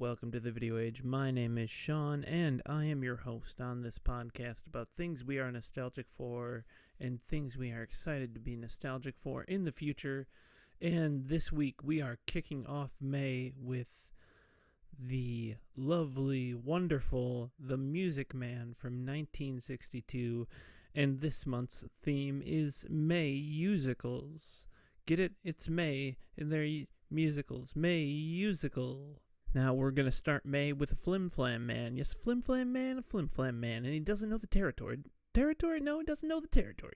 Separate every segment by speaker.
Speaker 1: welcome to the Video Age. My name is Sean, and I am your host on this podcast about things we are nostalgic for and things we are excited to be nostalgic for in the future. And this week we are kicking off May with the lovely, wonderful The Music Man from 1962, and this month's theme is Mayusicals. Get it? It's May, and they're musicals. Mayusical. Now we're going to start May with a flim-flam man. Yes, flim-flam man, a flim-flam man, and he doesn't know the territory. Territory? No, he doesn't know the territory.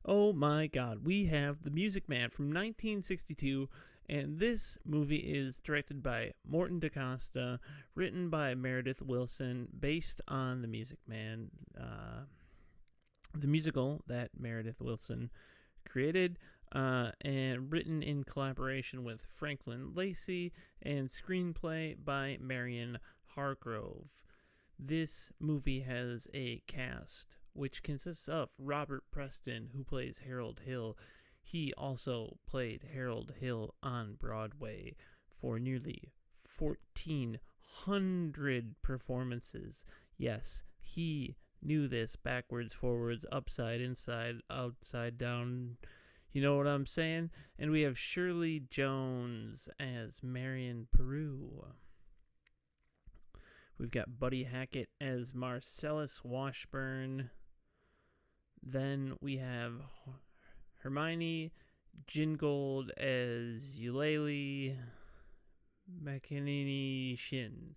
Speaker 1: Oh my god, we have The Music Man from 1962, and this movie is directed by Morton DaCosta, written by Meredith Willson, based on The Music Man, the musical that Meredith Willson created, and written in collaboration with Franklin Lacey, and screenplay by Marion Hargrove. This movie has a cast which consists of Robert Preston, who plays Harold Hill. He also played Harold Hill on Broadway for nearly 1,400 performances. Yes, he knew this backwards, forwards, upside, inside, outside, down. You know what I'm saying? And we have Shirley Jones as Marion Peru. We've got Buddy Hackett as Marcellus Washburn. Then we have Hermione Gingold as Eulalie McEnany Shin,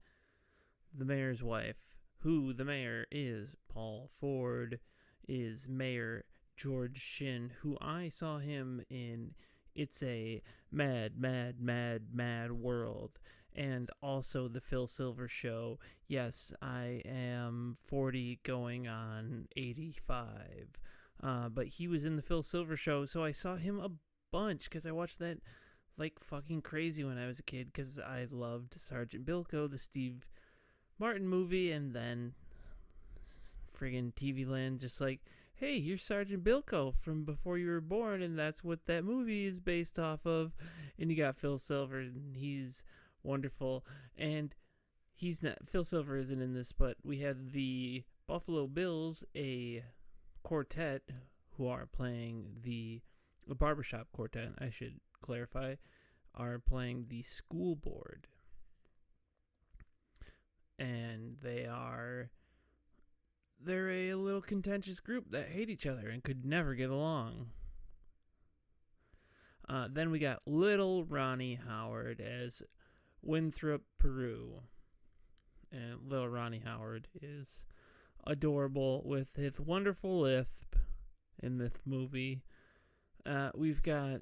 Speaker 1: the mayor's wife, who the mayor is Paul Ford, is Mayor George Shin, who I saw him in It's a Mad, Mad, Mad, Mad World, and also the Phil Silver Show. Yes, I am 40 going on 85. But he was in the Phil Silver Show, so I saw him a bunch because I watched that like fucking crazy when I was a kid because I loved Sergeant Bilko, the Steve Martin movie, and then friggin' TV Land just like, hey, you're Sergeant Bilko from before you were born, and that's what that movie is based off of. And you got Phil Silver, and he's wonderful. And he's not, Phil Silver isn't in this, but we have the Buffalo Bills, a quartet who are playing the barbershop quartet, I should clarify, are playing the school board. And they're a little contentious group that hate each other and could never get along. Then we got little Ronnie Howard as Winthrop Peru. And little Ronnie Howard is adorable with his wonderful lisp in this movie. We've got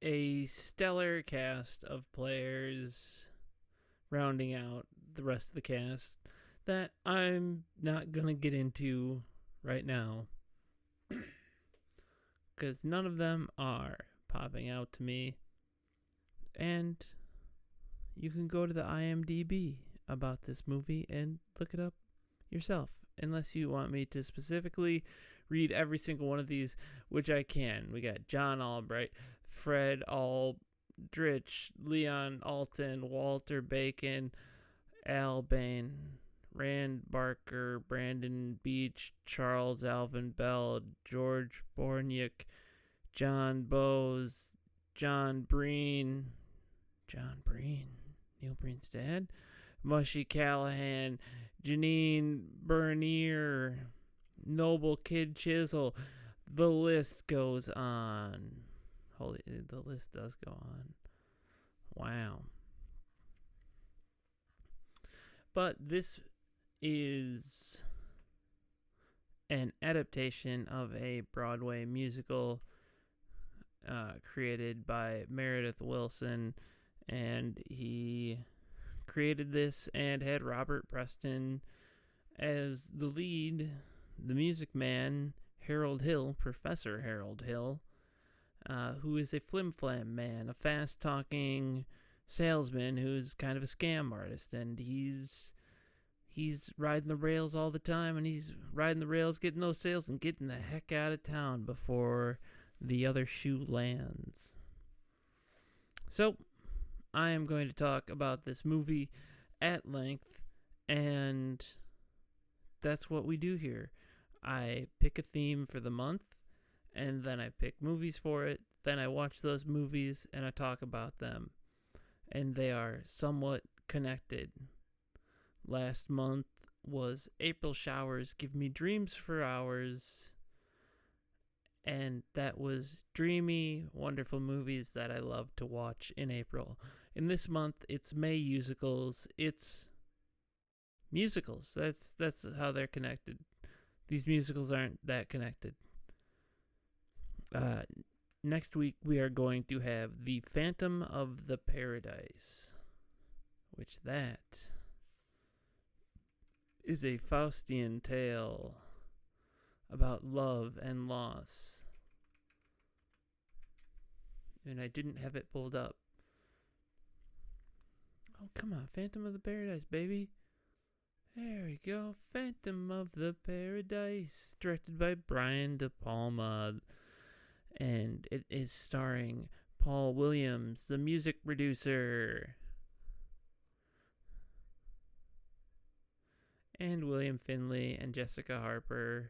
Speaker 1: a stellar cast of players rounding out the rest of the cast that I'm not going to get into right now because none of them are popping out to me. And you can go to the IMDb about this movie and look it up yourself, unless you want me to specifically read every single one of these, which I can. We got John Albright, Fred Aldrich, Leon Alton, Walter Bacon, Al Bain, Rand Barker, Brandon Beach, Charles Alvin Bell, George Borniak, John Bowes, John Breen, Neil Breen's dad, Mushy Callahan, Janine Bernier, Noble Kid Chisel. The list goes on. The list does go on. Wow. But this is an adaptation of a Broadway musical created by Meredith Willson, and he created this and had Robert Preston as the lead, the Music Man, Harold Hill, Professor Harold Hill, who is a flim-flam man, a fast-talking salesman who's kind of a scam artist, and he's riding the rails all the time, and he's riding the rails, getting those sales, and getting the heck out of town before the other shoe lands. So, I am going to talk about this movie at length, and that's what we do here. I pick a theme for the month, and then I pick movies for it. Then I watch those movies, and I talk about them. And they are somewhat connected. Last month was April Showers Give Me Dreams for Hours. And that was dreamy, wonderful movies that I love to watch in April. In this month, it's Mayusicals. It's musicals. That's how they're connected. These musicals aren't that connected. Next week, we are going to have The Phantom of the Paradise, which that is a Faustian tale about love and loss. And I didn't have it pulled up. Oh, come on, Phantom of the Paradise, baby. There we go, Phantom of the Paradise, directed by Brian De Palma. And it is starring Paul Williams, the music producer, and William Finley, and Jessica Harper,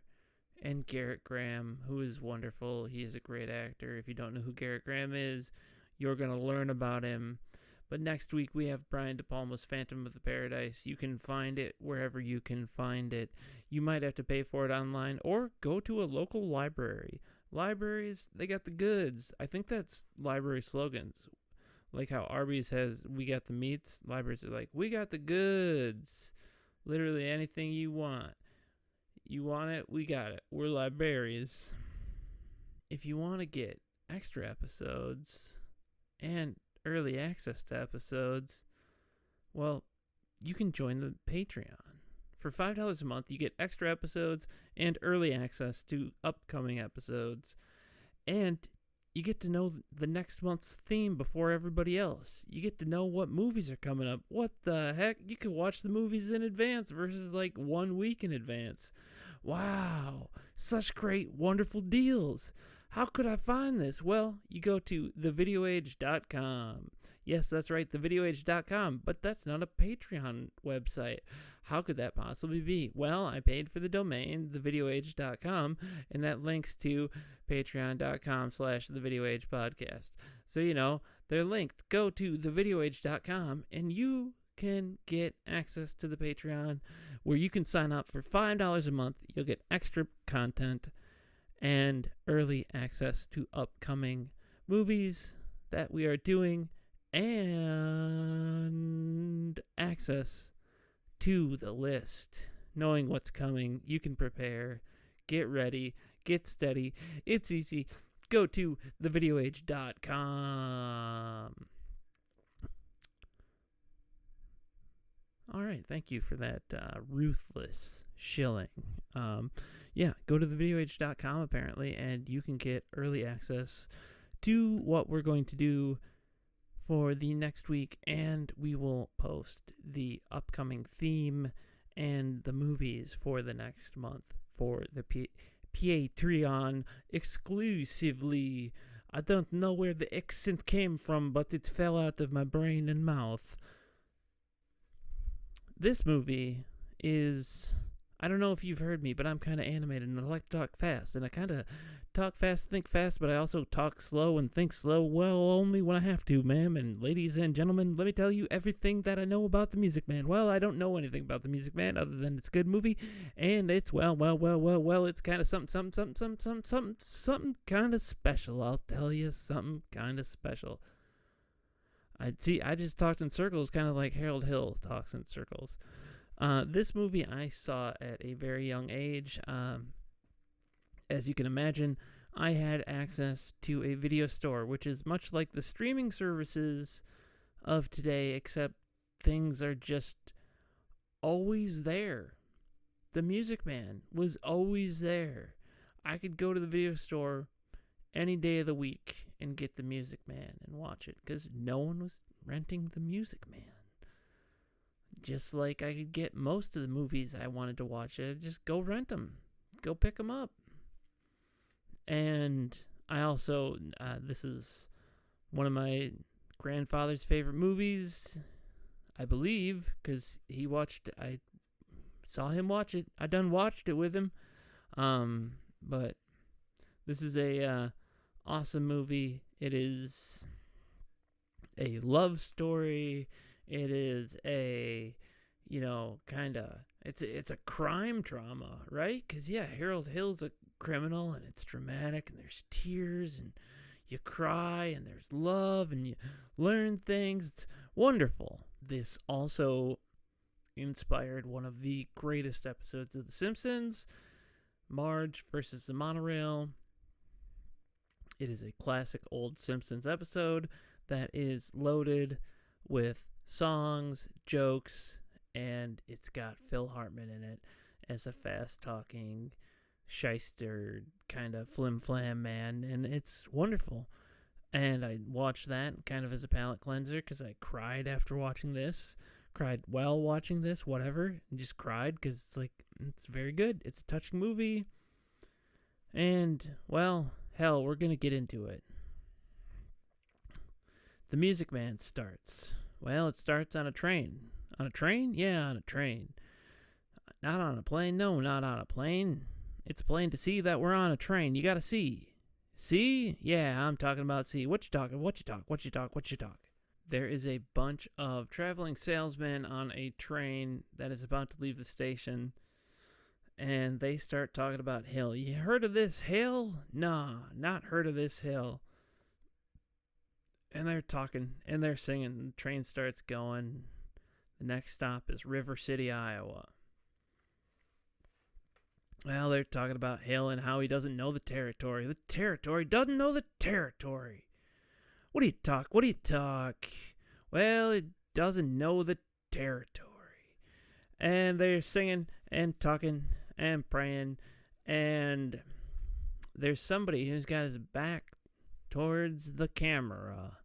Speaker 1: and Garrett Graham, who is wonderful. He is a great actor. If you don't know who Garrett Graham is, you're going to learn about him. But next week, we have Brian De Palma's Phantom of the Paradise. You can find it wherever you can find it. You might have to pay for it online or go to a local library. Libraries, they got the goods. I think that's library slogans. Like how Arby's has, we got the meats. Libraries are like, we got the goods. Literally anything you want. You want it, we got it. We're librarians. If you want to get extra episodes and early access to episodes, well, you can join the Patreon. For $5 a month, you get extra episodes and early access to upcoming episodes. And you get to know the next month's theme before everybody else. You get to know what movies are coming up. What the heck? You can watch the movies in advance versus like 1 week in advance. Wow, such great, wonderful deals. How could I find this? Well, you go to thevideoage.com. Yes, that's right, thevideoage.com, but that's not a Patreon website. How could that possibly be? Well, I paid for the domain, thevideoage.com, and that links to patreon.com/thevideoagepodcast. So, they're linked. Go to thevideoage.com, and you can get access to the Patreon, where you can sign up for $5 a month. You'll get extra content and early access to upcoming movies that we are doing, and access to the list. Knowing what's coming, you can prepare, get ready, get steady. It's easy. Go to thevideoage.com. All right, thank you for that ruthless shilling. Go to thevideoage.com apparently, and you can get early access to what we're going to do for the next week, and we will post the upcoming theme and the movies for the next month for the Patreon exclusively. I don't know where the accent came from, but it fell out of my brain and mouth. This movie is, I don't know if you've heard me, but I'm kind of animated and I like to talk fast. And I kind of talk fast, think fast, but I also talk slow and think slow. Well, only when I have to, ma'am. And ladies and gentlemen, let me tell you everything that I know about The Music Man. Well, I don't know anything about The Music Man other than it's a good movie. And it's, well, it's kind of something kind of special. I'll tell you, something kind of special. I just talked in circles, kind of like Harold Hill talks in circles. This movie I saw at a very young age. As you can imagine, I had access to a video store, which is much like the streaming services of today, except things are just always there. The Music Man was always there. I could go to the video store any day of the week and get The Music Man and watch it, because no one was renting The Music Man. Just like I could get most of the movies I wanted to watch, I'd just go rent them, go pick them up. And I also, this is one of my grandfather's favorite movies. I believe, because I saw him watch it. I done watched it with him. But this is a awesome movie. It is a love story. It is a, it's a crime drama, right? Because, yeah, Harold Hill's a criminal, and it's dramatic, and there's tears, and you cry, and there's love, and you learn things. It's wonderful. This also inspired one of the greatest episodes of The Simpsons, Marge versus the Monorail. It is a classic old Simpsons episode that is loaded with songs, jokes, and it's got Phil Hartman in it as a fast-talking, shyster kind of flim-flam man, and it's wonderful. And I watched that kind of as a palate cleanser because I cried after watching this, cried while watching this, whatever, and just cried because it's very good. It's a touching movie. And, well, hell, we're going to get into it. The Music Man starts. Well, it starts on a train. On a train? Yeah, on a train. Not on a plane? No, not on a plane. It's plain to see that we're on a train. You gotta see. See? Yeah, I'm talking about see. What you talking? What you talk? There is a bunch of traveling salesmen on a train that is about to leave the station. And they start talking about Hill. You heard of this Hill? Nah, not heard of this Hill. And they're talking, and they're singing. The train starts going. The next stop is River City, Iowa. Well, they're talking about Hill and how he doesn't know the territory. The territory doesn't know the territory. What do you talk? Well, it doesn't know the territory. And they're singing and talking and praying, and there's somebody who's got his back towards the camera,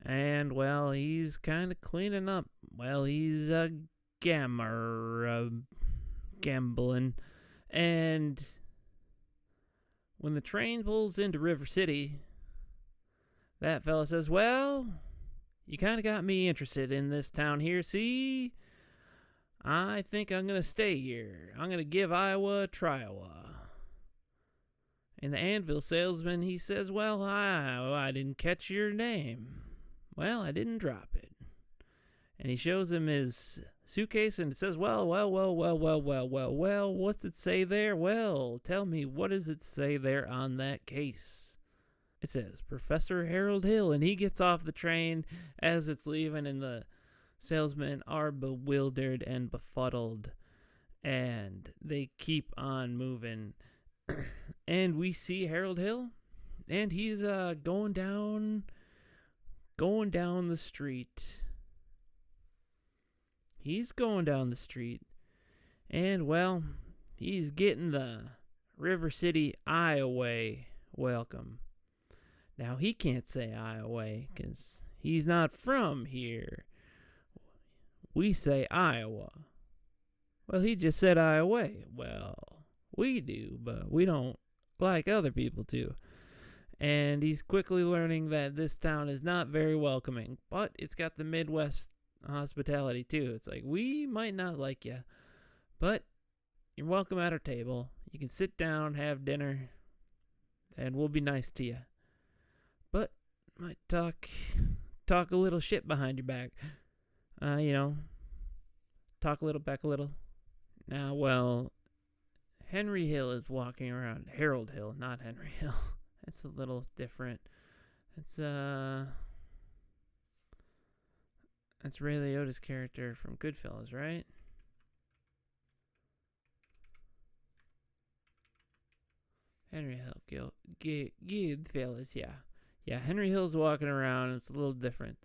Speaker 1: and, well, he's kind of cleaning up. Well, he's gambling, and when the train pulls into River City, that fella says, well, you kind of got me interested in this town here, see? I think I'm going to stay here. I'm going to give Iowa a try-Iowa. And the anvil salesman, he says, well, I didn't catch your name. Well, I didn't drop it. And he shows him his suitcase and it says, well, what's it say there? Well, tell me, what does it say there on that case? It says, Professor Harold Hill, and he gets off the train as it's leaving, and the salesmen are bewildered and befuddled, and they keep on moving. And we see Harold Hill, and he's going down the street. He's going down the street, and, well, he's getting the River City, Iowa welcome. Now, he can't say Iowa because he's not from here. We say Iowa. Well, he just said Iowa. Well, we do, but we don't like other people to. And he's quickly learning that this town is not very welcoming, but it's got the Midwest hospitality too. It's like, we might not like you, but you're welcome at our table. You can sit down, have dinner, and we'll be nice to you. But might talk a little shit behind your back. Talk a little, back a little. Now, well, Henry Hill is walking around. Harold Hill, not Henry Hill. It's a little different. It's that's Ray Liotta's character from Goodfellas, right? Henry Hill, Goodfellas, yeah. Yeah, Henry Hill's walking around. It's a little different.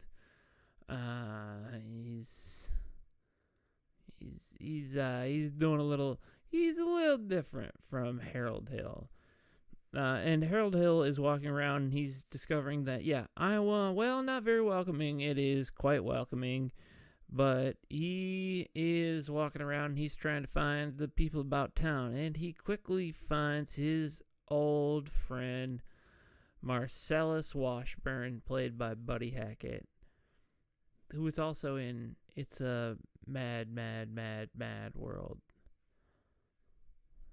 Speaker 1: He's doing a little. He's a little different from Harold Hill. And Harold Hill is walking around and he's discovering that, yeah, Iowa, well, not very welcoming. It is quite welcoming. But he is walking around and he's trying to find the people about town. And he quickly finds his old friend, Marcellus Washburn, played by Buddy Hackett. who was also in It's a Mad, Mad, Mad, Mad World.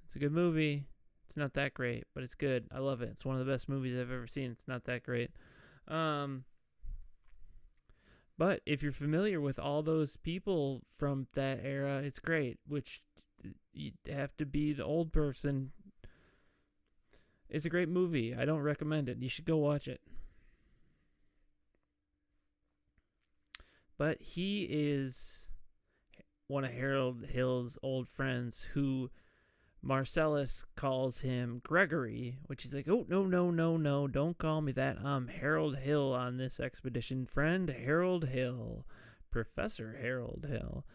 Speaker 1: It's a good movie. It's not that great, but it's good. I love it. It's one of the best movies I've ever seen. It's not that great. But if you're familiar with all those people from that era, it's great, which you have to be the old person. It's a great movie. I don't recommend it. You should go watch it. But he is one of Harold Hill's old friends who Marcellus calls him Gregory, which he's like, oh, no, don't call me that. I'm Harold Hill on this expedition. Friend Harold Hill. Professor Harold Hill.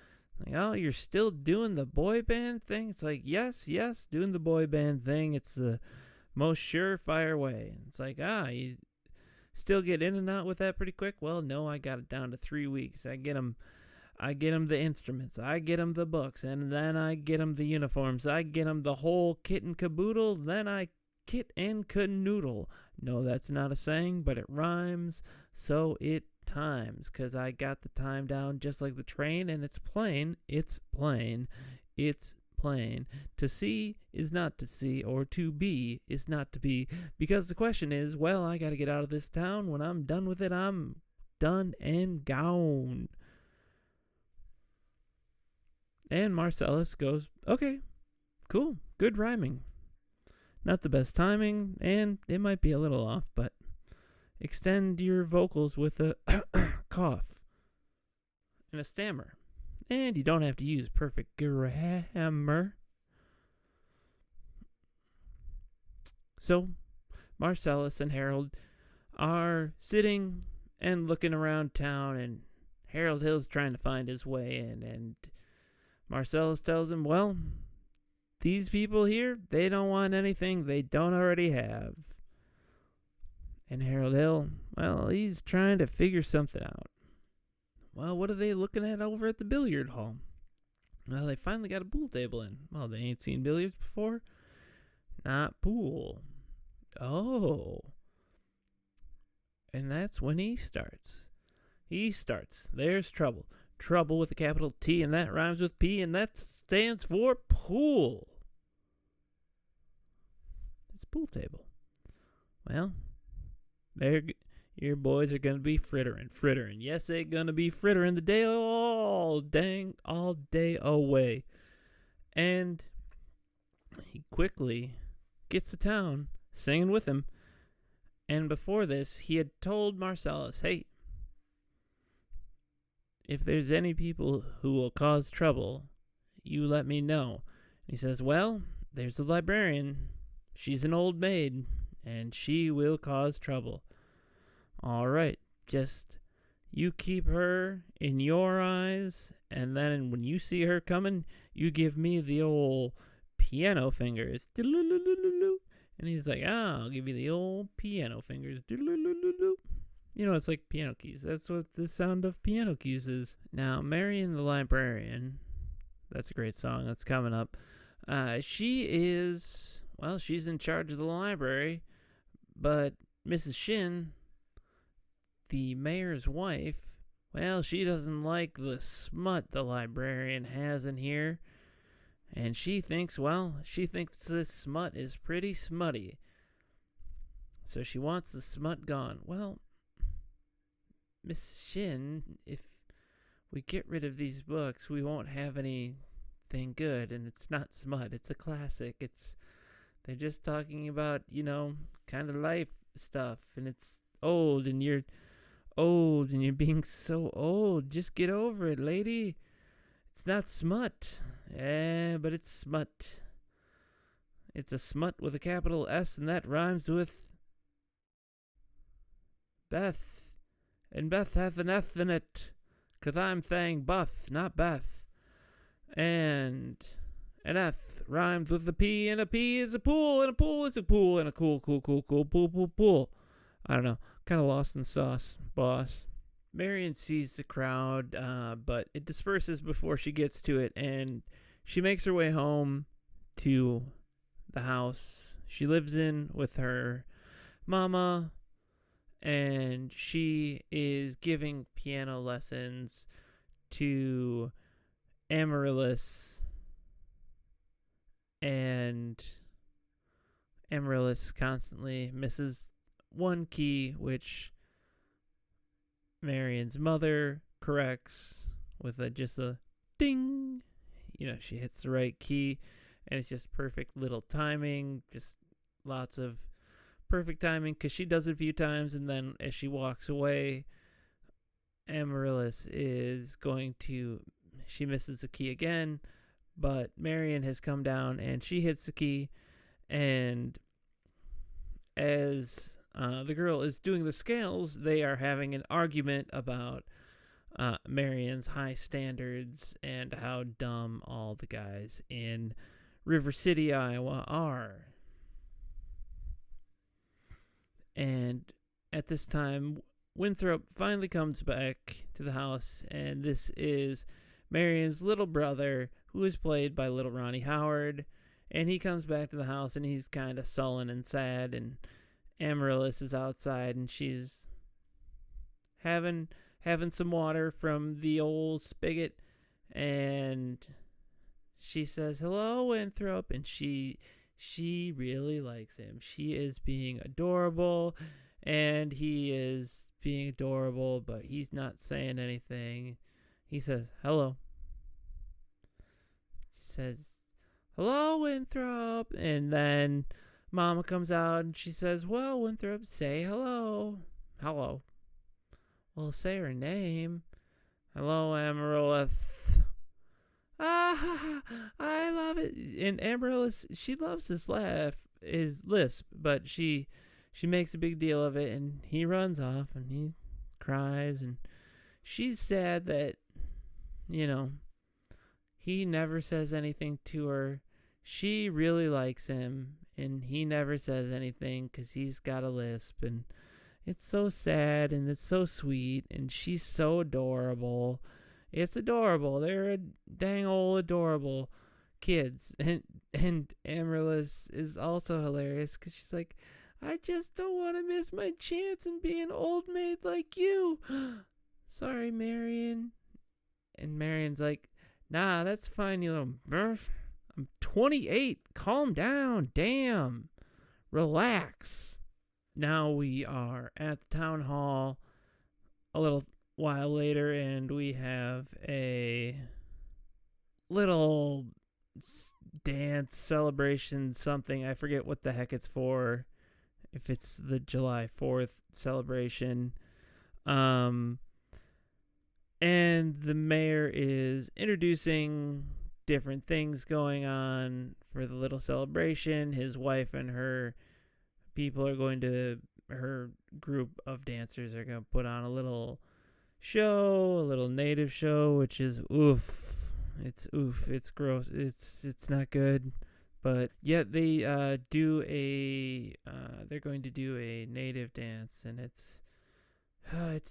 Speaker 1: Like, oh, you're still doing the boy band thing? It's like, yes, doing the boy band thing. It's the most surefire way. It's like, you still get in and out with that pretty quick? Well, no, I got it down to 3 weeks. I get them the instruments. I get them the books. And then I get them the uniforms. I get them the whole kit and caboodle. Then I kit and canoodle. No, that's not a saying, but it rhymes. So it times. Because I got the time down just like the train. And it's plain. It's plain. It's plain. To see is not to see, or to be is not to be. Because the question is, well, I got to get out of this town. When I'm done with it, I'm done and gone. And Marcellus goes, okay, cool, good rhyming. Not the best timing, and it might be a little off, but extend your vocals with a cough and a stammer. And you don't have to use perfect grammar. So, Marcellus and Harold are sitting and looking around town, and Harold Hill's trying to find his way in, and Marcellus tells him, well, these people here, they don't want anything they don't already have. And Harold Hill, well, he's trying to figure something out. Well, what are they looking at over at the billiard hall? Well, they finally got a pool table in. Well, they ain't seen billiards before. Not pool. Oh. And that's when he starts. There's trouble. Trouble with a capital T, and that rhymes with P, and that stands for pool. It's a pool table. Well, your boys are going to be frittering. Yes, they're going to be frittering the day all day away. And he quickly gets to town, singing with him. And before this, he had told Marcellus, hey, if there's any people who will cause trouble, you let me know. He says, well, there's the librarian. She's an old maid, and she will cause trouble. All right, just you keep her in your eyes, and then when you see her coming, you give me the old piano fingers. And he's like, I'll give you the old piano fingers. You know, it's like piano keys. That's what the sound of piano keys is. Now, Marion the Librarian, that's a great song. That's coming up. She's in charge of the library, but Mrs. Shin, the mayor's wife, well, she doesn't like the smut the librarian has in here. And she thinks this smut is pretty smutty. So she wants the smut gone. Well, Miss Shin, if we get rid of these books, we won't have anything good. And it's not smut. It's a classic. They're just talking about, kind of life stuff. And it's old, and you're being so old. Just get over it, lady. It's not smut. But it's smut. It's a smut with a capital S, and that rhymes with Beth. And Beth hath an F in it, 'cause I'm saying Buff, not Beth. And an F rhymes with a P, and a P is a pool, and a pool is a pool, and a cool, pool. I don't know. Kind of lost in sauce, boss. Marion sees the crowd, but it disperses before she gets to it, and she makes her way home to the house she lives in with her mama and she is giving piano lessons to Amaryllis, and Amaryllis constantly misses one key, which Marion's mother corrects with just a ding. She hits the right key, and it's just perfect little timing, just lots of perfect timing, because she does it a few times, and then as she walks away, Amaryllis she misses the key again, but Marion has come down, and she hits the key, and as the girl is doing the scales, they are having an argument about Marion's high standards and how dumb all the guys in River City, Iowa are. And at this time, Winthrop finally comes back to the house, and this is Marion's little brother, who is played by little Ronnie Howard. And he comes back to the house, and he's kind of sullen and sad, and Amaryllis is outside, and she's having some water from the old spigot, and she says, "Hello, Winthrop," and she really likes him. She is being adorable, and he is being adorable, but he's not saying anything. He says, "Hello." She says, "Hello, Winthrop," and then Mama comes out, and she says, "Well, Winthrop, say hello." "Hello." "Well, say her name." "Hello, Amaryllis." "Ah, I love it." And Amaryllis, she loves his lisp, but she makes a big deal of it, and he runs off, and he cries, and she's sad that, he never says anything to her. She really likes him, and he never says anything because he's got a lisp, and it's so sad, and it's so sweet, and she's so adorable. It's adorable. They're dang old adorable kids. And Amaryllis is also hilarious because she's like, "I just don't want to miss my chance and be an old maid like you." "Sorry, Marion." And Marion's like, "Nah, that's fine, you little birth. I'm 28. Calm down. Damn. Relax." Now we are at the town hall a little while later, and we have a little dance celebration, something. I forget what the heck it's for, if it's the July 4th celebration. And the mayor is introducing different things going on for the little celebration. His wife and her her group of dancers are going to put on a little show, a little native show, which is oof. It's oof. It's gross. It's not good. But yet they they're going to do a native dance, and it's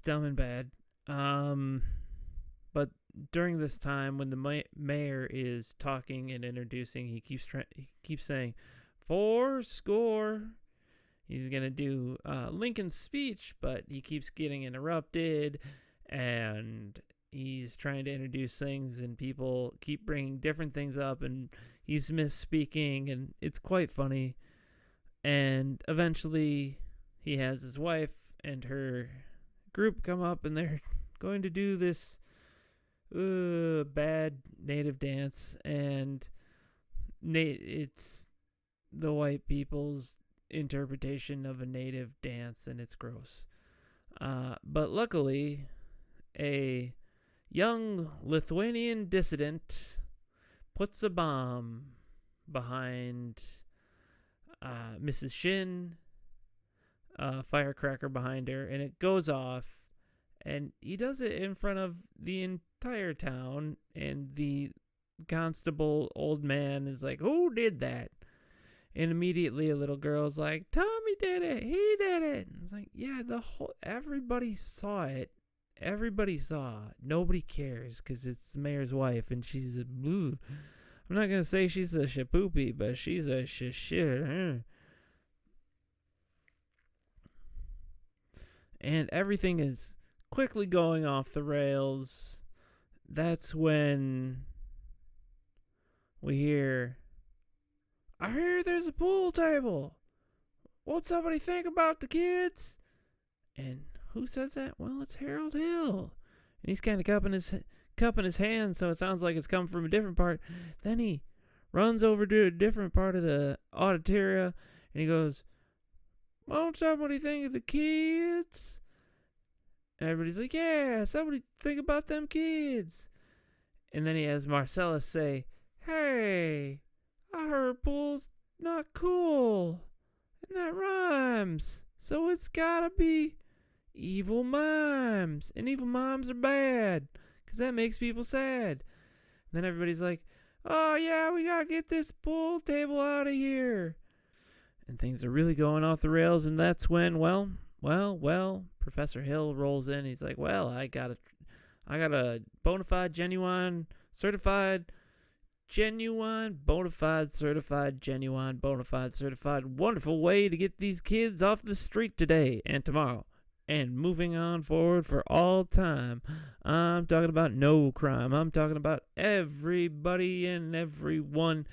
Speaker 1: dumb and bad. But during this time, when the mayor is talking and introducing, he keeps saying, "Fourscore." He's going to do Lincoln's speech, but he keeps getting interrupted, and he's trying to introduce things, and people keep bringing different things up, and he's misspeaking, and it's quite funny. And eventually, he has his wife and her group come up, and they're going to do this bad native dance, and it's the white people's interpretation of a native dance, and it's gross. But luckily, a young Lithuanian dissident puts a bomb behind Mrs. Shin, a firecracker behind her, and it goes off, and he does it in front of the entire town, and the constable old man is like, "Who did that?" And immediately a little girl's like, "Tommy did it. He did it." And it's like, yeah, everybody saw it. Everybody saw it. Nobody cares because it's the mayor's wife, and she's a blue. I'm not going to say she's a shapoopy, but she's a shit. and everything is quickly going off the rails. That's when we hear, I hear there's a pool table. Won't somebody think about the kids? And who says that? Well, it's Harold Hill. And he's kind of cupping his hand, so it sounds like it's coming from a different part. Then he runs over to a different part of the auditoria, and he goes, won't somebody think of the kids? And everybody's like, yeah, somebody think about them kids. And then he has Marcellus say, hey, I heard pool's not cool. And that rhymes. So it's gotta be evil mimes. And evil mimes are bad, because that makes people sad. And then everybody's like, oh yeah, we gotta get this pool table out of here. And things are really going off the rails, and that's when, well, Professor Hill rolls in. He's like, well, I got a bona fide, genuine, certified, wonderful way to get these kids off the street today and tomorrow and moving on forward for all time. I'm talking about no crime. I'm talking about everybody and everyone.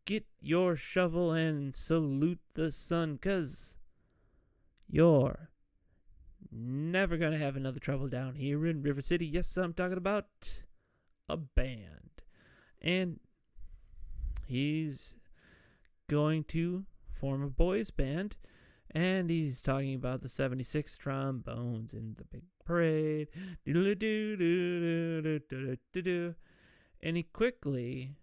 Speaker 1: Get your shovel and salute the sun, 'cause you're never going to have another trouble down here in River City. Yes, I'm talking about a band. And he's going to form a boys band. And he's talking about the 76 trombones in the big parade. And he quickly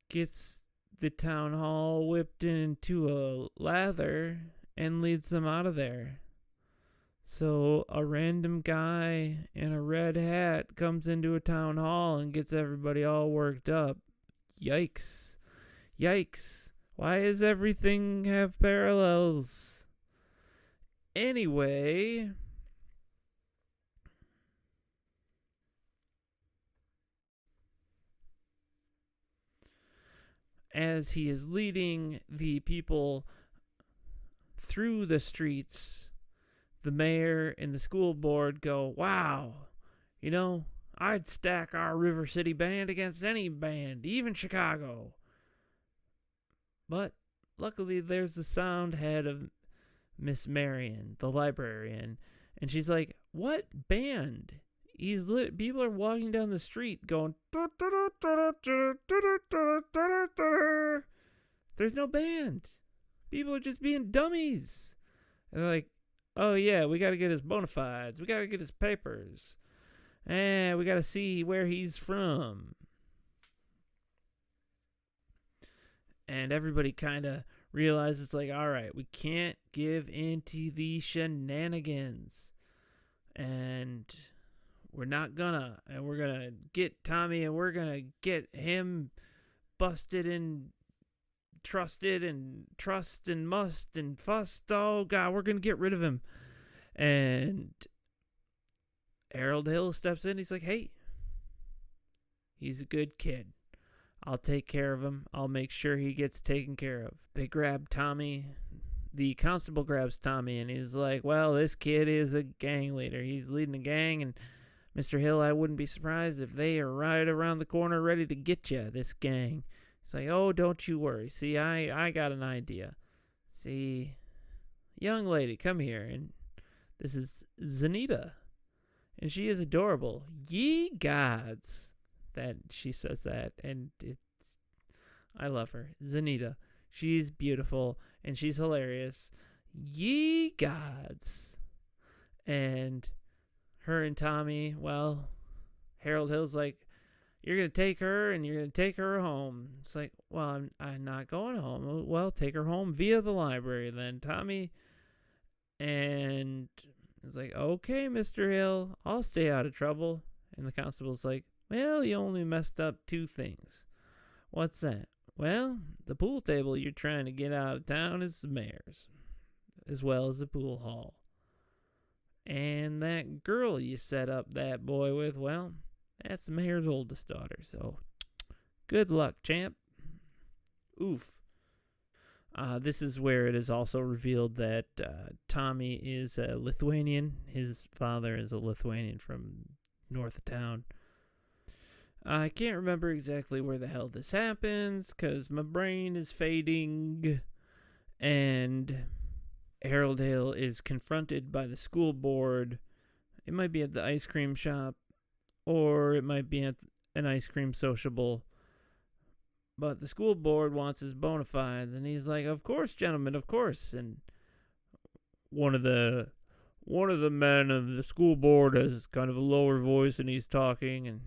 Speaker 1: gets the town hall whipped into a lather and leads them out of there. So a random guy in a red hat comes into a town hall and gets everybody all worked up. Yikes. Why does everything have parallels? Anyway, as he is leading the people through the streets, the mayor and the school board go, wow, I'd stack our River City band against any band, even Chicago. But luckily there's the sound head of Miss Marion, the librarian, and she's like, what band? People are walking down the street going, there's no band. People are just being dummies. And they're like, oh yeah, we gotta get his bona fides. We gotta get his papers. And we gotta see where he's from. And everybody kind of realizes, like, all right, we can't give into these shenanigans. And we're not gonna. And we're gonna get Tommy, and we're gonna get him busted and trusted and trust and must and fussed. Oh God, we're gonna get rid of him. And Harold Hill steps in. He's like, hey, he's a good kid. I'll take care of him. I'll make sure he gets taken care of. They grab Tommy. The constable grabs Tommy, and he's like, well, this kid is a gang leader. He's leading a gang, and Mr. Hill, I wouldn't be surprised if they are right around the corner ready to get you, this gang. It's like, oh, don't you worry. See, I got an idea. See, young lady, come here. And this is Zanita. And she is adorable. Ye gods. That she says that. And I love her. Zanita. She's beautiful. And she's hilarious. Ye gods. And her and Tommy, well, Harold Hill's like, you're going to take her and you're going to take her home. It's like, well, I'm not going home. Well, take her home via the library then, Tommy. And it's like, okay, Mr. Hill, I'll stay out of trouble. And the constable's like, well, you only messed up 2 things. What's that? Well, the pool table you're trying to get out of town is the mayor's, as well as the pool hall. And that girl you set up that boy with, well, that's the mayor's oldest daughter, so good luck, champ. Oof. This is where it is also revealed that Tommy is a Lithuanian. His father is a Lithuanian from north of town. I can't remember exactly where the hell this happens because my brain is fading. And Harold Hill is confronted by the school board. It might be at the ice cream shop, or it might be at an ice cream sociable. But the school board wants his bona fides, and he's like, "Of course, gentlemen, of course." And one of the men of the school board has kind of a lower voice, and he's talking, and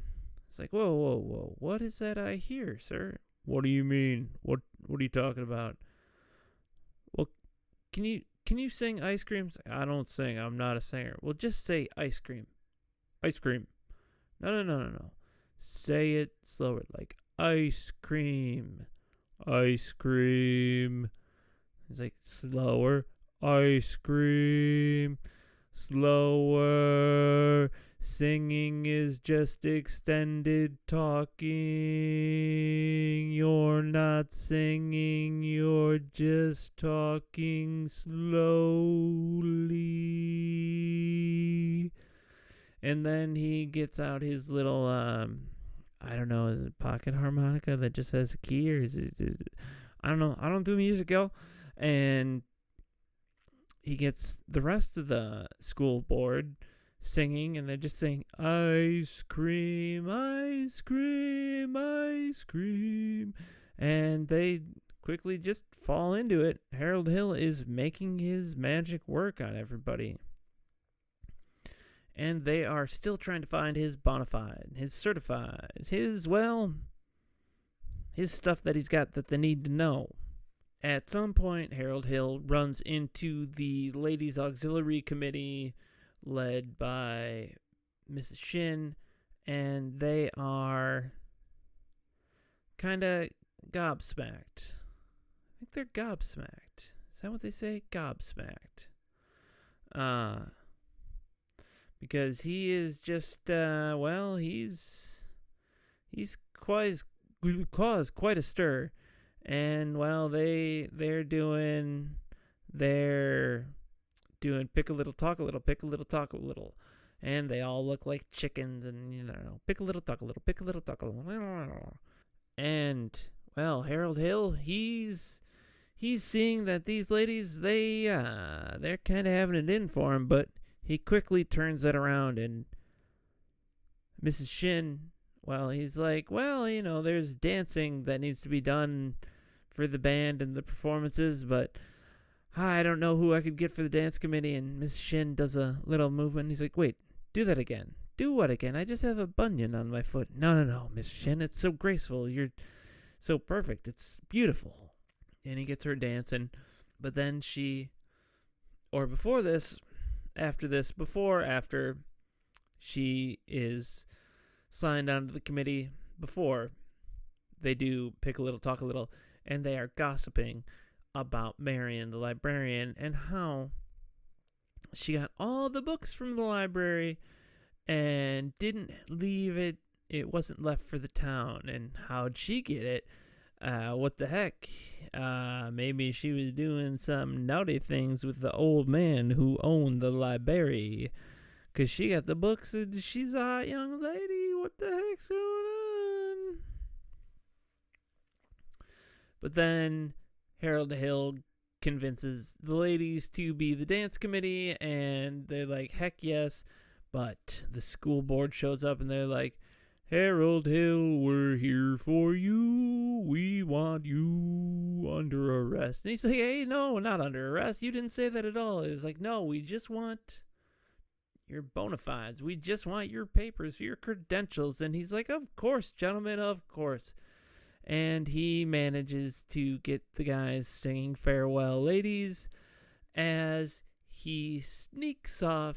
Speaker 1: it's like, "Whoa, whoa, whoa! What is that I hear, sir? What do you mean? What are you talking about?" Well, can you sing ice cream? I don't sing. I'm not a singer. Well, just say ice cream. Ice cream. No. Say it slower, like ice cream. Ice cream. He's like, slower. Ice cream. Slower. Singing is just extended talking. You're not singing, you're just talking slowly. And then he gets out his little, I don't know, is it pocket harmonica that just has a key, or is it, I don't know. I don't do music, yo. And he gets the rest of the school board singing, and they're just saying, ice cream, ice cream, ice cream. And they quickly just fall into it. Harold Hill is making his magic work on everybody. And they are still trying to find his bona fide, his certified, his stuff that he's got that they need to know. At some point, Harold Hill runs into the Ladies Auxiliary Committee led by Mrs. Shin, and they are kind of gobsmacked. I think they're gobsmacked. Is that what they say? Gobsmacked. Because he is just, he's caused quite a stir. And, they're doing pick a little, talk a little, pick a little, talk a little. And they all look like chickens, and, pick a little, talk a little, pick a little, talk a little. And, Harold Hill, he's seeing that these ladies, they're kind of having it in for him, but he quickly turns it around, and Mrs. Shin, he's like, there's dancing that needs to be done for the band and the performances, but I don't know who I could get for the dance committee. And Mrs. Shin does a little movement. He's like, wait, do that again. Do what again? I just have a bunion on my foot. No, Mrs. Shin, it's so graceful. You're so perfect. It's beautiful. And he gets her dancing, but then after she is signed onto the committee, before they do pick a little, talk a little, and they are gossiping about Marion, the librarian, and how she got all the books from the library and didn't leave it. It wasn't left for the town. And how'd she get it? What the heck? Maybe she was doing some naughty things with the old man who owned the library. Because she got the books and she's a hot young lady. What the heck's going on? But then Harold Hill convinces the ladies to be the dance committee, and they're like, heck yes. But the school board shows up, and they're like, Harold Hill, we're here for you. We want you under arrest. And he's like, hey, no, not under arrest. You didn't say that at all. It's like, no, we just want your bona fides. We just want your papers, your credentials. And he's like, of course, gentlemen, of course. And he manages to get the guys singing Farewell Ladies as he sneaks off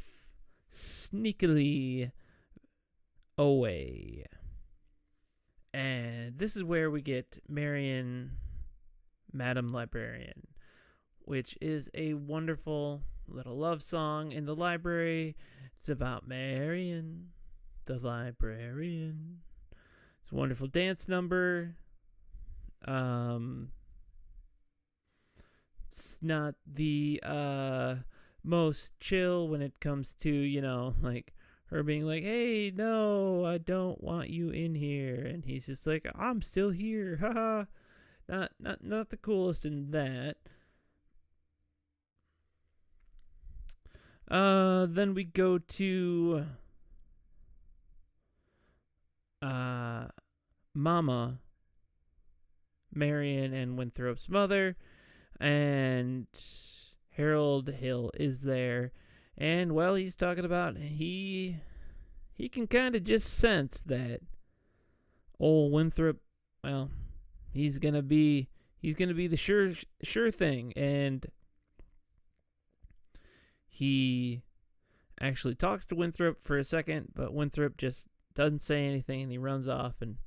Speaker 1: sneakily away. And this is where we get Marion, Madam Librarian, which is a wonderful little love song in the library. It's about Marion, the librarian. It's a wonderful dance number. it's not the most chill when it comes to, like her being like, "Hey, no, I don't want you in here," and he's just like, "I'm still here, haha." Not the coolest in that. Then we go to Mama, Marion and Winthrop's mother, and Harold Hill is there, and well, he's talking about he can kind of just sense that old Winthrop, well, he's gonna be the sure thing, and he actually talks to Winthrop for a second, but Winthrop just doesn't say anything, and he runs off, and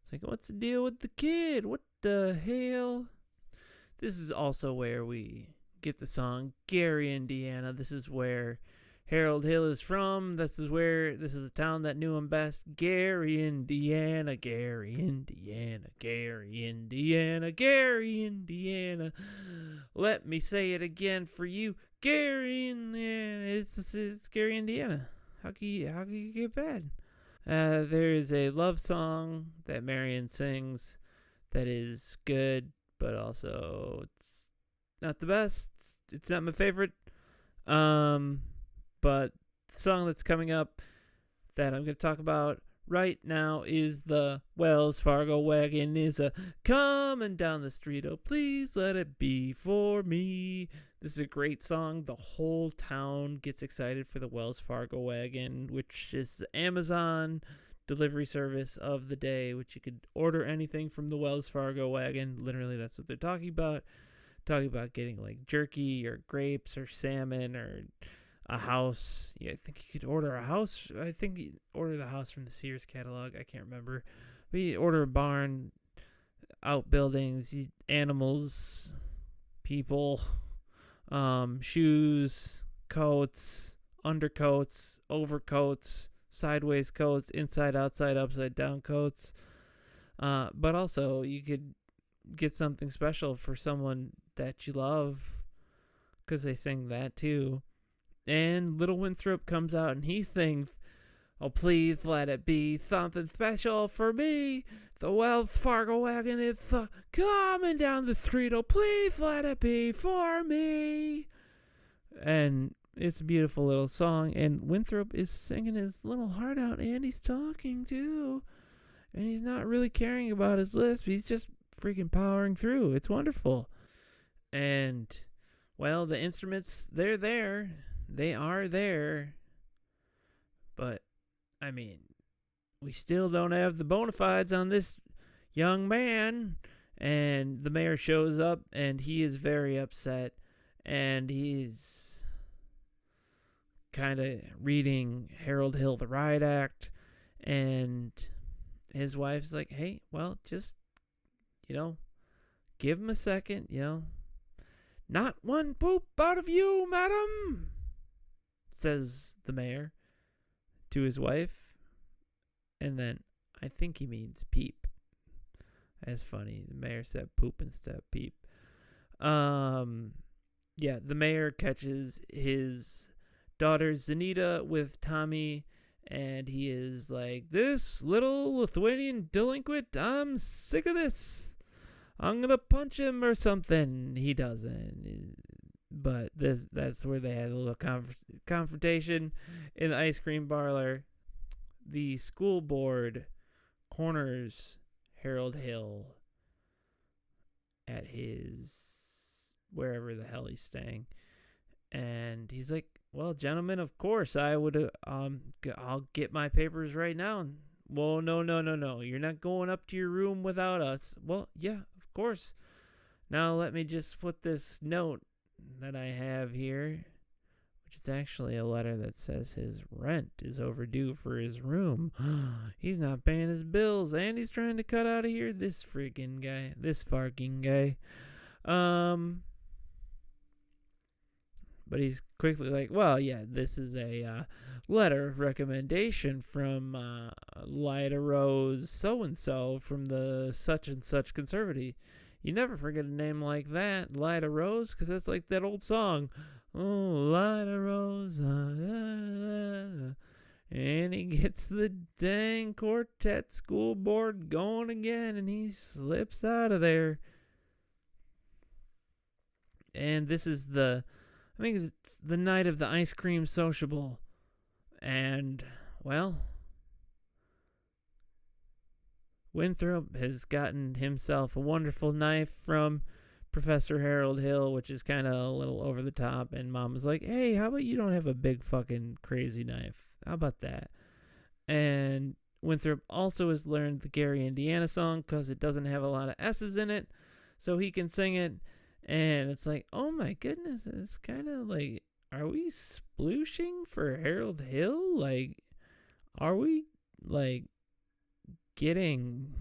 Speaker 1: it's like, what's the deal with the kid? What the hell? This is also where we get the song Gary, Indiana. This is where Harold Hill is from. This is a town that knew him best. Gary, Indiana, Gary, Indiana, Gary, Indiana, Gary, Indiana. Let me say it again for you. Gary, Indiana. It's Gary, Indiana. How can you get bad? There is a love song that Marion sings that is good, but also it's not the best. It's not my favorite. But the song that's coming up that I'm going to talk about right now is the Wells Fargo wagon is a coming down the street. Oh, please let it be for me. This is a great song. The whole town gets excited for the Wells Fargo wagon, which is the Amazon delivery service of the day, which you could order anything from the Wells Fargo wagon. Literally, that's what they're talking about. Talking about getting like jerky or grapes or salmon or a house. Yeah, I think you could order a house. I think you order the house from the Sears catalog. I can't remember. But you order a barn, outbuildings, animals, people, shoes, coats, undercoats, overcoats, sideways coats, inside, outside, upside down coats. But also you could get something special for someone that you love, because they sing that too. And little Winthrop comes out and he sings, oh, please let it be something special for me. The Wells Fargo wagon is coming down the street. Oh, please let it be for me. And it's a beautiful little song. And Winthrop is singing his little heart out, and he's talking too. And he's not really caring about his lisp. He's just freaking powering through. It's wonderful. And, well, the instruments, they're there. They are there. But, I mean, we still don't have the bona fides on this young man. And the mayor shows up, and he is very upset. And he's kind of reading Harold Hill, the Riot Act. And his wife's like, hey, well, just, give him a second, Not one poop out of you, madam, says the mayor to his wife. And then I think he means peep. That's funny. The mayor said poop instead of peep. Yeah, the mayor catches his daughter Zanita with Tommy, and he is like, this little Lithuanian delinquent, I'm sick of this. I'm gonna punch him or something. He doesn't. But that's where they had a little confrontation in the ice cream parlor. The school board corners Harold Hill at his wherever the hell he's staying, and he's like, well, gentlemen, of course I would I'll get my papers right now. Well, no, you're not going up to your room without us. Well, yeah, of course. Now let me just put this note that I have here, which is actually a letter that says his rent is overdue for his room. He's not paying his bills, and he's trying to cut out of here. This fucking guy. But he's quickly like, well, yeah, this is a letter of recommendation from Lyda Rose so-and-so from the such and such conservative. You never forget a name like that, Lida Rose, because that's like that old song. Oh, Lida Rose. And he gets the dang quartet school board going again, and he slips out of there. And this is I think it's the night of the ice cream sociable. And, well, Winthrop has gotten himself a wonderful knife from Professor Harold Hill, which is kind of a little over the top. And Mom was like, hey, how about you don't have a big fucking crazy knife? How about that? And Winthrop also has learned the Gary, Indiana song because it doesn't have a lot of S's in it. So he can sing it. And it's like, oh my goodness, it's kind of like, are we splooshing for Harold Hill? Like, are we, like, getting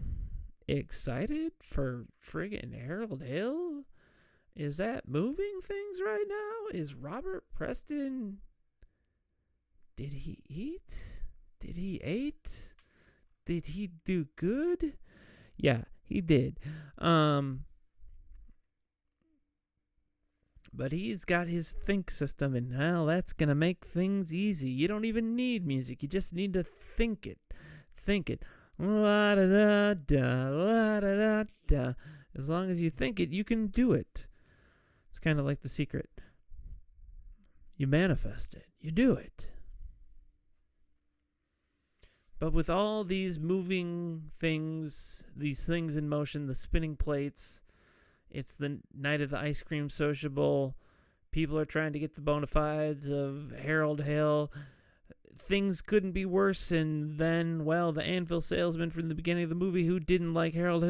Speaker 1: excited for friggin' Harold Hill? Is that moving things right now? Is Robert Preston... Did he eat? Did he eat? Did he do good? Yeah, he did. But he's got his think system, and now that's going to make things easy. You don't even need music. You just need to think it. Think it. La-da-da-da, la-da-da-da. As long as you think it, you can do it. It's kind of like The Secret. You manifest it. You do it. But with all these moving things, these things in motion, the spinning plates, it's the night of the ice cream sociable. People are trying to get the bona fides of Harold Hill. Things couldn't be worse. And then, well, the anvil salesman from the beginning of the movie who didn't like Harold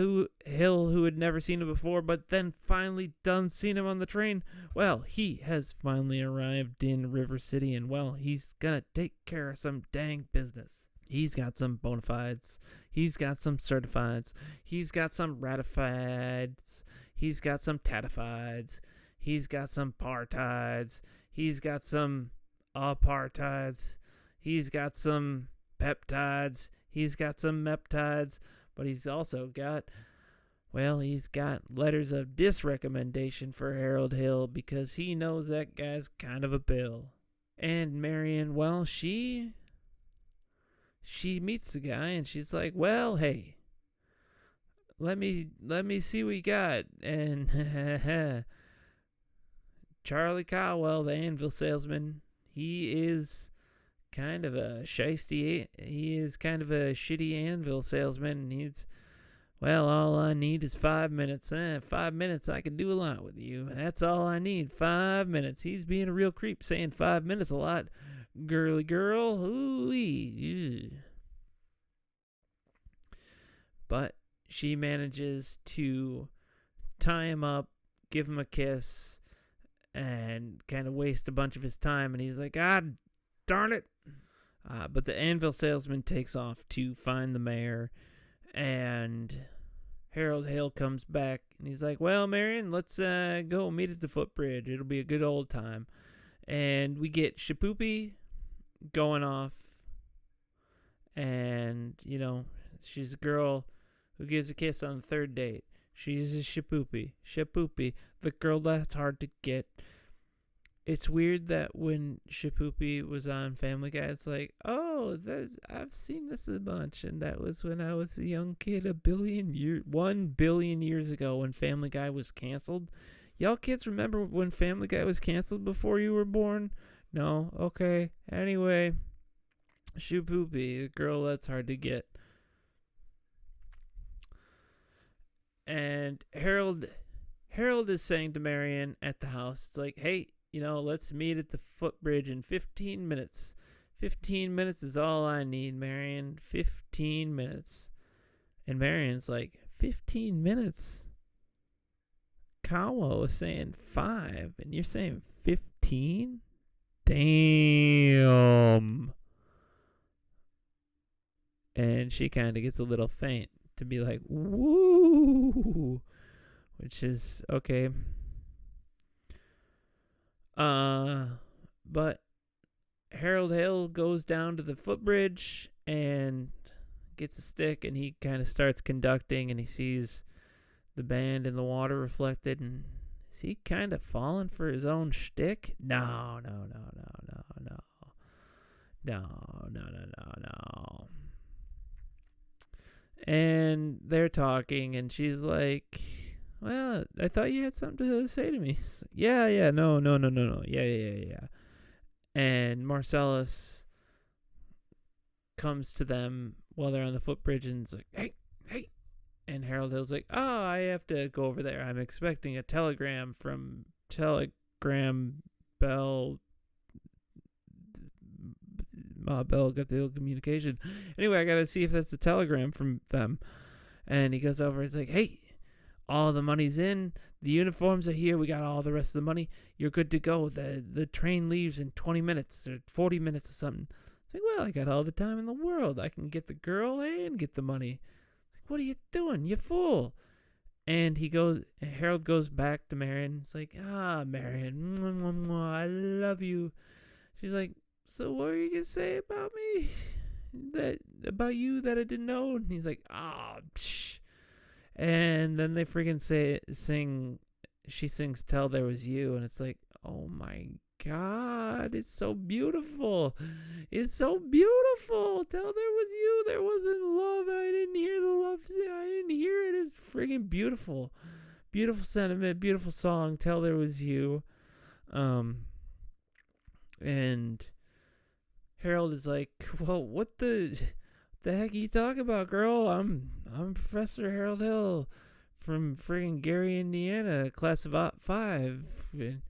Speaker 1: Hill, who had never seen him before, but then finally done seen him on the train. Well, he has finally arrived in River City, and, well, he's gonna take care of some dang business. He's got some bona fides. He's got some certifieds. He's got some ratifieds. He's got some tatifieds. He's got some partides. He's got some apartides. He's got some peptides. He's got some meptides. But he's also got, well, he's got letters of disrecommendation for Harold Hill because he knows that guy's kind of a bill. And Marion, well, she meets the guy and she's like, well, hey, let me see what you got. And Charlie Cowell, the anvil salesman, he is kind of a shiesty. He is kind of a shitty anvil salesman. And he's, well, all I need is 5 minutes. 5 minutes, I can do a lot with you. That's all I need, 5 minutes. He's being a real creep, saying 5 minutes a lot. Girly girl, ooh-wee. But she manages to tie him up, give him a kiss, and kind of waste a bunch of his time. And he's like, God darn it. But the anvil salesman takes off to find the mayor. And Harold Hill comes back. And he's like, well, Marion, let's go meet at the footbridge. It'll be a good old time. And we get Shapoopy going off. And, you know, she's a girl who gives a kiss on the third date. She's a Shapoopy. Shapoopy, the girl that's hard to get. It's weird that when Shapoopy was on Family Guy, it's like, oh, I've seen this a bunch. And that was when I was a young kid 1 billion years ago when Family Guy was canceled. Y'all kids remember when Family Guy was canceled before you were born? No? Okay. Anyway, Shapoopy, the girl that's hard to get. And Harold is saying to Marion at the house, it's like, hey, you know, let's meet at the footbridge in 15 minutes. 15 minutes is all I need, Marion. 15 minutes. And Marion's like, 15 minutes? Kawa was saying 5, and you're saying 15? Damn. And she kind of gets a little faint to be like, woo, which is okay. But Harold Hill goes down to the footbridge and gets a stick, and he kind of starts conducting, and he sees the band in the water reflected, and is he kind of falling for his own shtick? No. And they're talking, and she's like, well, I thought you had something to say to me. Yeah, no. Yeah. And Marcellus comes to them while they're on the footbridge and is like, hey. And Harold Hill's like, oh, I have to go over there. I'm expecting a telegram from Telegram Bell. Bell got the communication. Anyway, I got to see if that's a telegram from them. And he goes over. He's like, hey, all the money's in. The uniforms are here. We got all the rest of the money. You're good to go. The train leaves in 20 minutes or 40 minutes or something. It's like, well, I got all the time in the world. I can get the girl and get the money. What are you doing? You fool. And Harold goes back to Marion. It's like, Marion, I love you. She's like, so what were you going to say about me? About you that I didn't know? And he's like, psh. And then they freaking sing, she sings Tell There Was You. And it's like, oh my God, it's so beautiful. It's so beautiful. Tell There Was You. There wasn't love. I didn't hear the love. I didn't hear it. It's friggin' beautiful. Beautiful sentiment. Beautiful song. Tell There Was You. And Harold is like, well, what the heck are you talking about, girl? I'm Professor Harold Hill from friggin' Gary, Indiana, class of 5. And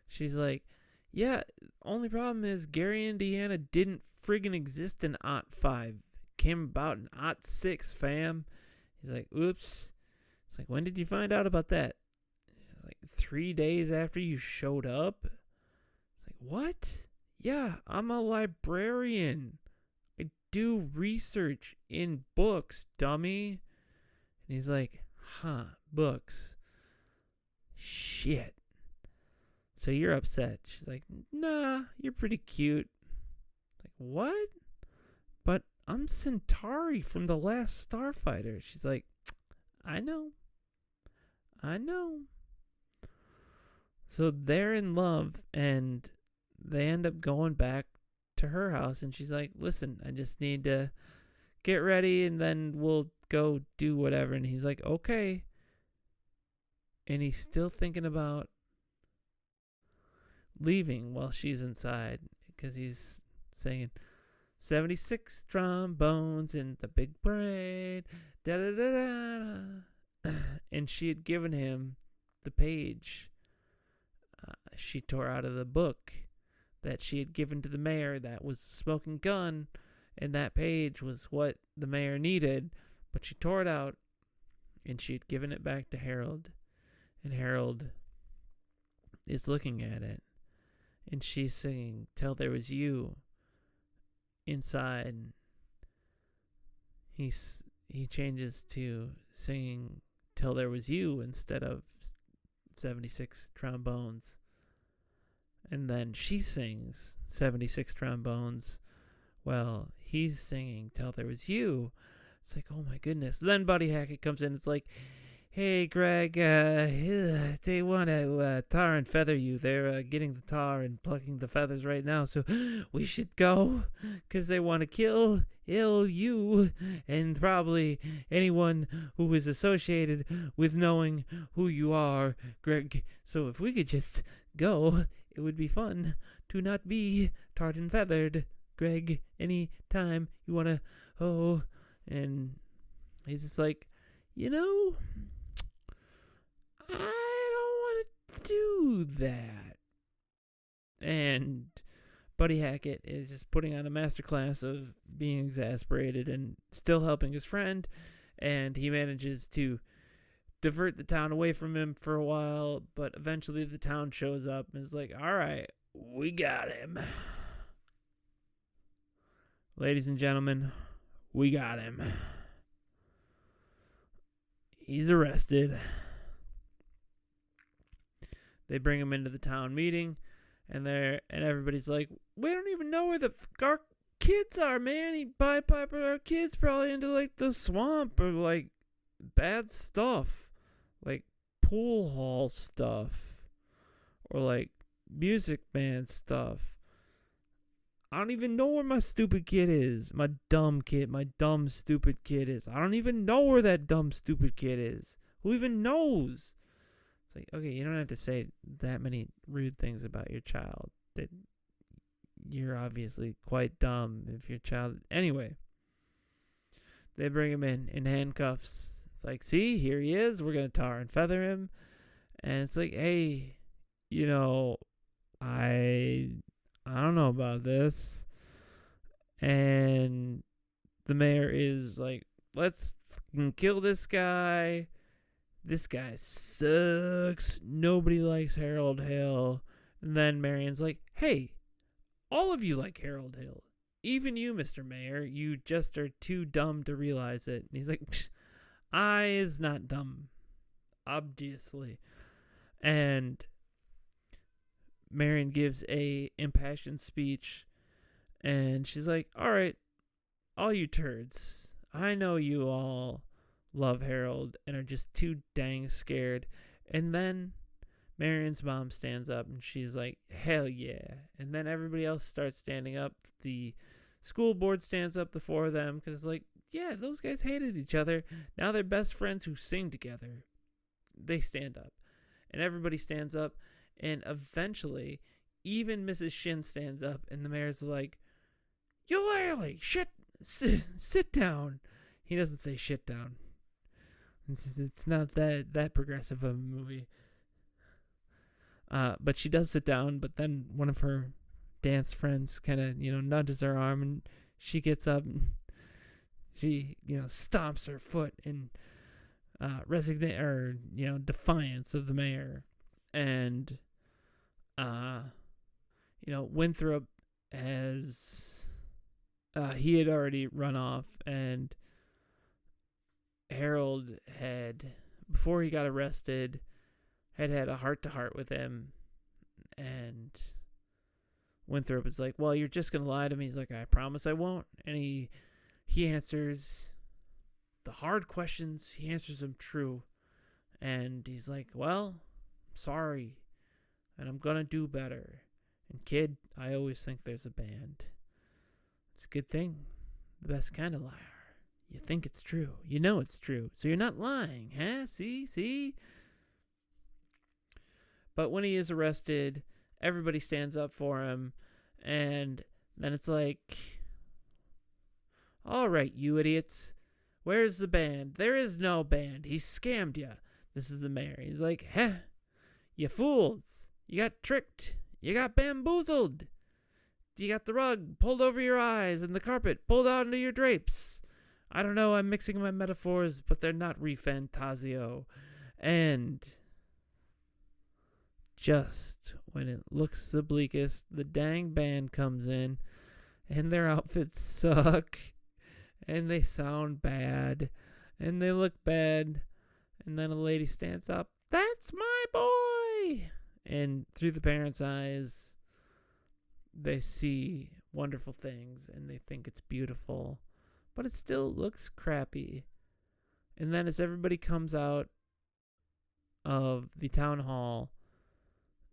Speaker 1: she's like, yeah, only problem is Gary, Indiana didn't friggin' exist in '05. Came about in '06, fam. He's like, oops. It's like, when did you find out about that? It's like 3 days after you showed up. It's like, what? Yeah, I'm a librarian. I do research in books, dummy. And he's like, books. Shit. So you're upset. She's like, nah, you're pretty cute. Like, what? But I'm Centauri from The Last Starfighter. She's like, I know. So they're in love, and they end up going back to her house, and she's like, listen, I just need to get ready, and then we'll go do whatever. And he's like, okay. And he's still thinking about leaving while she's inside, because he's saying 76 trombones in the big brain, da da da da. And she had given him the page she tore out of the book that she had given to the mayor that was a smoking gun, and that page was what the mayor needed, but she tore it out, and she had given it back to Harold, and Harold is looking at it. And she's singing Till There Was You inside. He changes to singing Till There Was You instead of 76 trombones. And then she sings 76 trombones while he's singing Till There Was You. It's like, oh my goodness. Then Buddy Hackett comes in. It's like, hey, Greg, they want to tar and feather you. They're getting the tar and plucking the feathers right now, so we should go, because they want to kill you and probably anyone who is associated with knowing who you are, Greg. So if we could just go, it would be fun to not be tarred and feathered, Greg, any time you want to, and he's just like, I don't want to do that. And Buddy Hackett is just putting on a masterclass of being exasperated and still helping his friend. And he manages to divert the town away from him for a while. But eventually the town shows up and is like, all right, we got him. Ladies and gentlemen, we got him. He's arrested. They bring him into the town meeting, and everybody's like, we don't even know where our kids are, man. Our kids probably into like the swamp or like bad stuff. like pool hall stuff or like music band stuff. I don't even know where my stupid kid is. My dumb kid, my dumb stupid kid is. I don't even know where that dumb stupid kid is. Who even knows? It's like, okay, you don't have to say that many rude things about your child. That you're obviously quite dumb if your child. Anyway, they bring him in handcuffs. It's like, see, here he is. We're going to tar and feather him. And it's like, hey, you know, I don't know about this. And the mayor is like, let's fucking kill this guy. This guy sucks. Nobody likes Harold Hill. And then Marion's like, hey, all of you like Harold Hill. Even you, Mr. Mayor. You just are too dumb to realize it. And he's like, I is not dumb. Obviously. And Marion gives a impassioned speech. And she's like, all right, all you turds. I know you all love Harold and are just too dang scared. And then Marion's mom stands up and she's like, hell yeah. And then everybody else starts standing up. The school board stands up, the four of them, because like, yeah, those guys hated each other. Now they're best friends who sing together. They stand up. And everybody stands up. And eventually, even Mrs. Shin stands up. And the mayor's like, ukulele, sit down. He doesn't say shit down. It's not that progressive of a movie. But she does sit down, but then one of her dance friends kind of, nudges her arm, and she gets up and she, stomps her foot in defiance of the mayor. And, Winthrop he had already run off, and Harold had, before he got arrested, had a heart-to-heart with him, and Winthrop was like, well, you're just going to lie to me. He's like, I promise I won't. And he answers the hard questions. He answers them true. And he's like, well, I'm sorry, and I'm going to do better. And kid, I always think there's a band. It's a good thing. The best kind of liar. You think it's true. You know it's true. So you're not lying, huh? See? But when he is arrested, everybody stands up for him. And then it's like, all right, you idiots. Where's the band? There is no band. He scammed you. This is the mayor. He's like, you fools. You got tricked. You got bamboozled. You got the rug pulled over your eyes and the carpet pulled out into your drapes. I don't know, I'm mixing my metaphors, but they're not re-fantasio. And just when it looks the bleakest, the dang band comes in, and their outfits suck, and they sound bad, and they look bad, and then a lady stands up, that's my boy! And through the parents' eyes, they see wonderful things, and they think it's beautiful. But it still looks crappy. And then as everybody comes out of the town hall,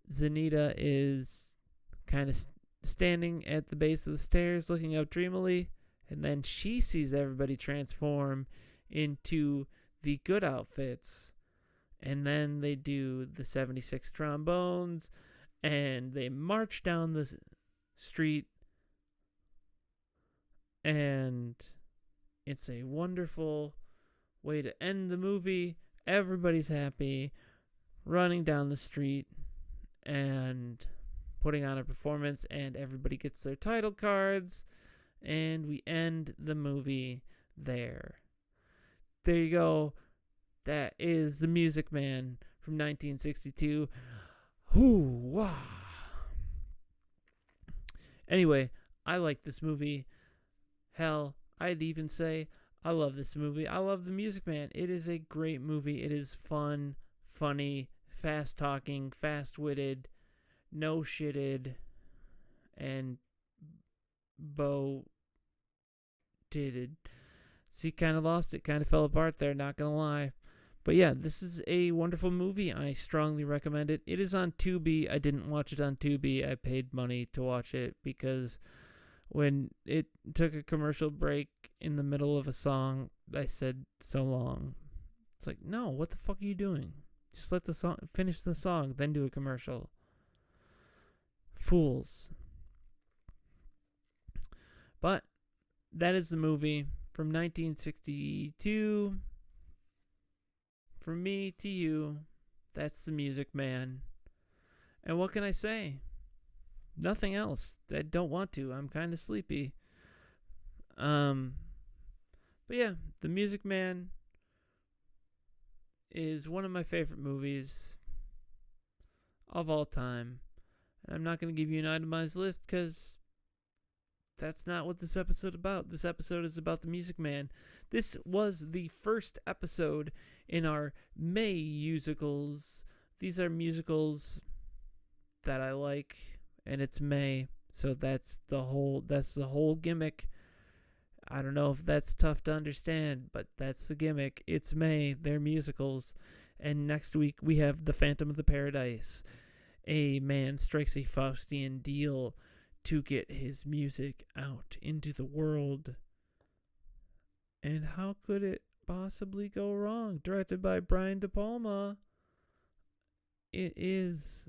Speaker 1: Zanita is kind of standing at the base of the stairs looking up dreamily. And then she sees everybody transform into the good outfits. And then they do the 76 trombones. And they march down the street. And it's a wonderful way to end the movie. Everybody's happy, running down the street and putting on a performance, and everybody gets their title cards, and we end the movie there. There you go. That is The Music Man from 1962. Whoo-wah. Anyway, I like this movie. Hell, I'd even say I love this movie. I love The Music Man. It is a great movie. It is fun, funny, fast-talking, fast-witted, no-shitted, and bo-titted. See, kind of lost it. Kind of fell apart there, not going to lie. But yeah, this is a wonderful movie. I strongly recommend it. It is on Tubi. I didn't watch it on Tubi. I paid money to watch it because when it took a commercial break in the middle of a song, I said, so long. It's like, no, what the fuck are you doing? Just let the song finish the song, then do a commercial. Fools. But that is the movie from 1962. From me to you, that's The Music Man. And what can I say? Nothing else. I don't want to. I'm kind of sleepy. But yeah, The Music Man is one of my favorite movies of all time. And I'm not going to give you an itemized list because that's not what this episode is about. This episode is about The Music Man. This was the first episode in our Mayusicals. These are musicals that I like, and it's May, so that's the whole gimmick. I don't know if that's tough to understand, but that's the gimmick. It's May, they're musicals, and next week we have The Phantom of the Paradise. A man strikes a Faustian deal to get his music out into the world. And how could it possibly go wrong? Directed by Brian De Palma. It is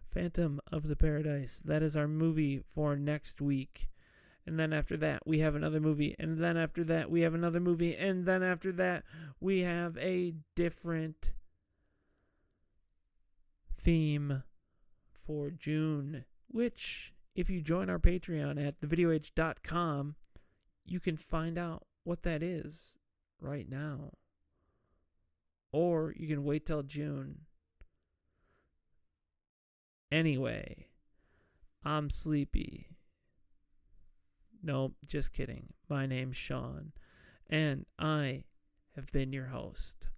Speaker 1: Phantom of the Paradise. That is our movie for next week. And then after that, we have another movie. And then after that, we have another movie. And then after that, we have a different theme for June. Which, if you join our Patreon at thevideoage.com, you can find out what that is right now. Or you can wait till June. Anyway, I'm sleepy. No, just kidding. My name's Sean, and I have been your host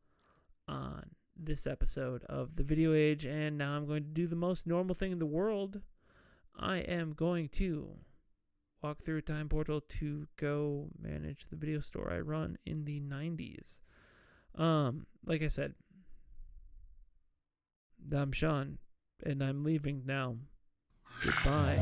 Speaker 1: on this episode of The Video Age, and now I'm going to do the most normal thing in the world. I am going to walk through a time portal to go manage the video store I run in the 90s. Like I said, I'm Sean, and I'm leaving now. Goodbye.